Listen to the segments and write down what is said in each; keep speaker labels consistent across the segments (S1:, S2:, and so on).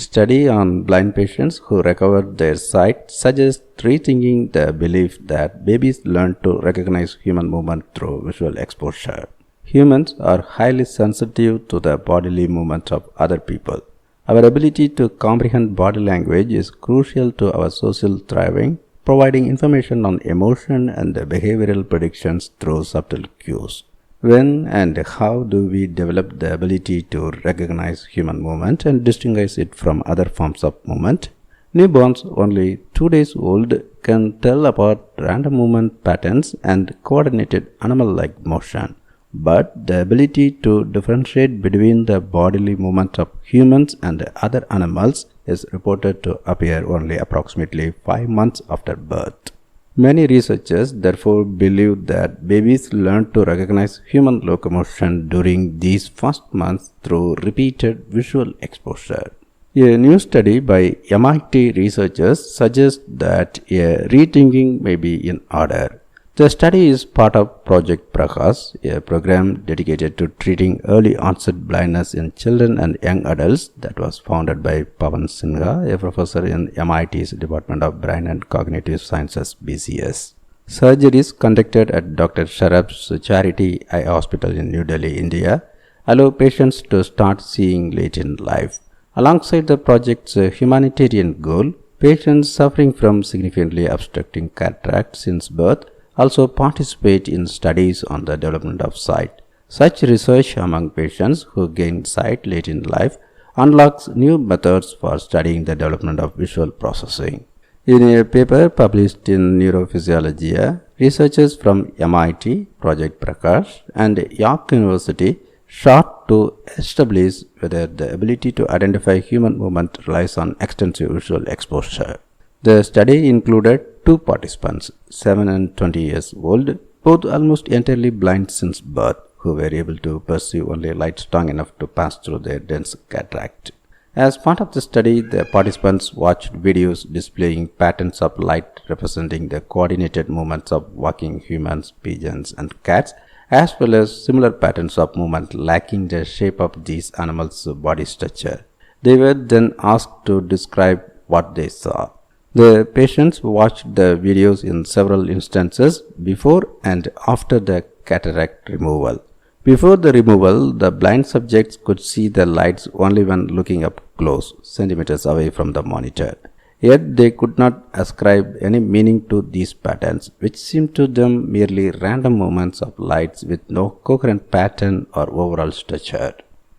S1: Study on blind patients who recovered their sight suggests rethinking the belief that babies learn to recognize human movement through visual exposure. Humans are highly sensitive to the bodily movement of other people. Our ability to comprehend body language is crucial to our social thriving, providing information on emotion and behavioral predictions through subtle cues. When and how do we develop the ability to recognize human movement and distinguish it from other forms of movement? Newborns only 2 days old can tell apart random movement patterns and coordinated animal-like motion. But the ability to differentiate between the bodily movement of humans and other animals is reported to appear only approximately 5 months after birth. Many researchers therefore believe that babies learn to recognize human locomotion during these first months through repeated visual exposure. A new study by MIT researchers suggests that a rethinking may be in order. The study is part of Project Prakash, a program dedicated to treating early onset blindness in children and young adults that was founded by Pawan Sinha, a professor in MIT's Department of Brain and Cognitive Sciences (BCS). Surgeries conducted at Dr. Sharaf's Charity Eye Hospital in New Delhi, India, allow patients to start seeing late in life. Alongside the project's humanitarian goal, patients suffering from significantly obstructing cataract since birth also participate in studies on the development of sight. Such research among patients who gain sight late in life unlocks new methods for studying the development of visual processing. In a paper published in Neurophysiology, researchers from MIT, Project Prakash, and York University sought to establish whether the ability to identify human movement relies on extensive visual exposure. The study included 2 participants, 7 and 20 years old, both almost entirely blind since birth, who were able to perceive only light strong enough to pass through their dense cataract. As part of the study, the participants watched videos displaying patterns of light representing the coordinated movements of walking humans, pigeons, and cats, as well as similar patterns of movement lacking the shape of these animals' body structure. They were then asked to describe what they saw. The patients watched the videos in several instances before and after the cataract removal. Before the removal, the blind subjects could see the lights only when looking up close, centimeters away from the monitor. Yet they could not ascribe any meaning to these patterns, which seemed to them merely random movements of lights with no coherent pattern or overall structure.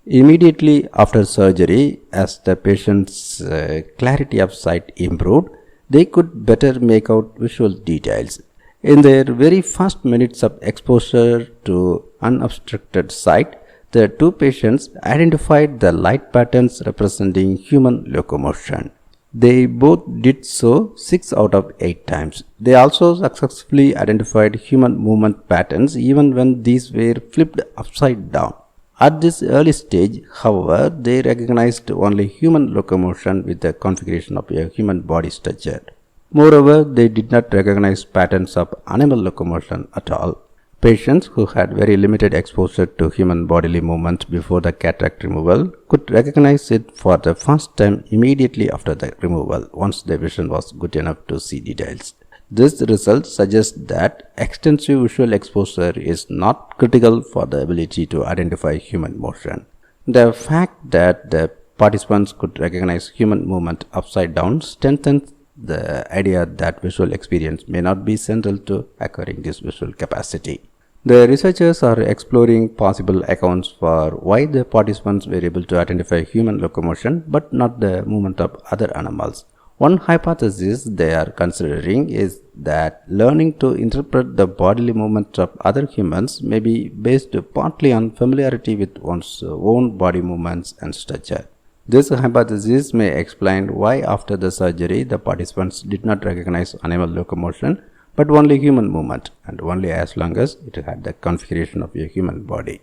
S1: Immediately after surgery, as the patient's clarity of sight improved, they could better make out visual details. In their very first minutes of exposure to unobstructed sight, the 2 patients identified the light patterns representing human locomotion. They both did so 6 out of 8 times. They also successfully identified human movement patterns even when these were flipped upside down. At this early stage, however, they recognized only human locomotion with the configuration of a human body structure. Moreover, they did not recognize patterns of animal locomotion at all. Patients who had very limited exposure to human bodily movement before the cataract removal could recognize it for the first time immediately after the removal, once their vision was good enough to see details. This result suggests that extensive visual exposure is not critical for the ability to identify human motion. The fact that the participants could recognize human movement upside down strengthens the idea that visual experience may not be central to acquiring this visual capacity. The researchers are exploring possible accounts for why the participants were able to identify human locomotion but not the movement of other animals. One hypothesis they are considering is that learning to interpret the bodily movements of other humans may be based partly on familiarity with one's own body movements and structure. This hypothesis may explain why after the surgery the participants did not recognize animal locomotion but only human movement, and only as long as it had the configuration of a human body.